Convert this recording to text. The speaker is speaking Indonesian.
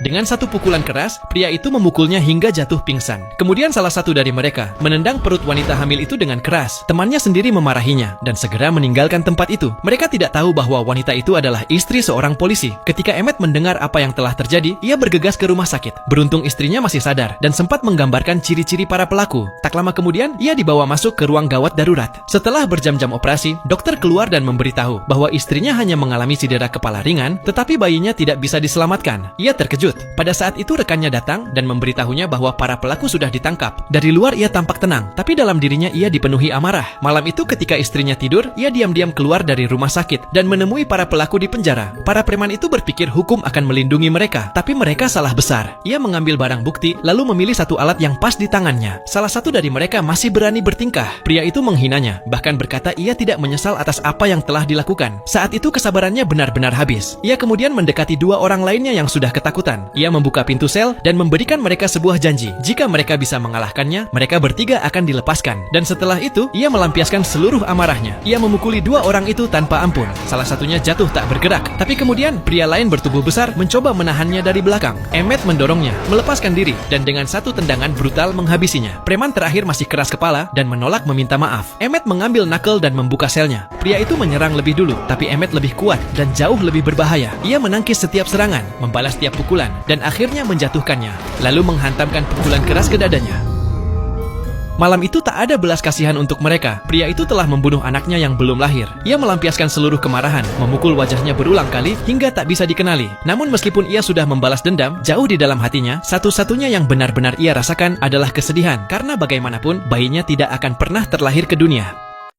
Dengan satu pukulan keras, pria itu memukulnya hingga jatuh pingsan. Kemudian salah satu dari mereka menendang perut wanita hamil itu dengan keras. Temannya sendiri memarahinya dan segera meninggalkan tempat itu. Mereka tidak tahu bahwa wanita itu adalah istri seorang polisi. Ketika Emmett mendengar apa yang telah terjadi, ia bergegas ke rumah sakit. Beruntung istrinya masih sadar dan sempat menggambarkan ciri-ciri para pelaku. Tak lama kemudian, ia dibawa masuk ke ruang gawat darurat. Setelah berjam-jam operasi, dokter keluar dan memberitahu bahwa istrinya hanya mengalami cedera kepala ringan, tetapi bayinya tidak bisa diselamatkan. Ia terkejut. Pada saat itu rekannya datang dan memberitahunya bahwa para pelaku sudah ditangkap. Dari luar ia tampak tenang, tapi dalam dirinya ia dipenuhi amarah. Malam itu ketika istrinya tidur, ia diam-diam keluar dari rumah sakit dan menemui para pelaku di penjara. Para preman itu berpikir hukum akan melindungi mereka, tapi mereka salah besar. Ia mengambil barang bukti, lalu memilih satu alat yang pas di tangannya. Salah satu dari mereka masih berani bertingkah. Pria itu menghinanya, bahkan berkata ia tidak menyesal atas apa yang telah dilakukan. Saat itu kesabarannya benar-benar habis. Ia kemudian mendekati dua orang lainnya yang sudah ketakutan. Ia membuka pintu sel dan memberikan mereka sebuah janji. Jika mereka bisa mengalahkannya, mereka bertiga akan dilepaskan. Dan setelah itu, ia melampiaskan seluruh amarahnya. Ia memukuli dua orang itu tanpa ampun. Salah satunya jatuh tak bergerak. Tapi kemudian, pria lain bertubuh besar mencoba menahannya dari belakang. Emmett mendorongnya, melepaskan diri, dan dengan satu tendangan brutal menghabisinya. Preman terakhir masih keras kepala dan menolak meminta maaf. Emmett mengambil knuckle dan membuka selnya. Pria itu menyerang lebih dulu, tapi Emmett lebih kuat dan jauh lebih berbahaya. Ia menangkis setiap serangan, membalas setiap pukulan, dan akhirnya menjatuhkannya, lalu menghantamkan pukulan keras ke dadanya. Malam itu tak ada belas kasihan untuk mereka. Pria itu telah membunuh anaknya yang belum lahir. Ia melampiaskan seluruh kemarahan, memukul wajahnya berulang kali hingga tak bisa dikenali. Namun meskipun ia sudah membalas dendam, jauh di dalam hatinya, satu-satunya yang benar-benar ia rasakan adalah kesedihan. Karena bagaimanapun, bayinya tidak akan pernah terlahir ke dunia.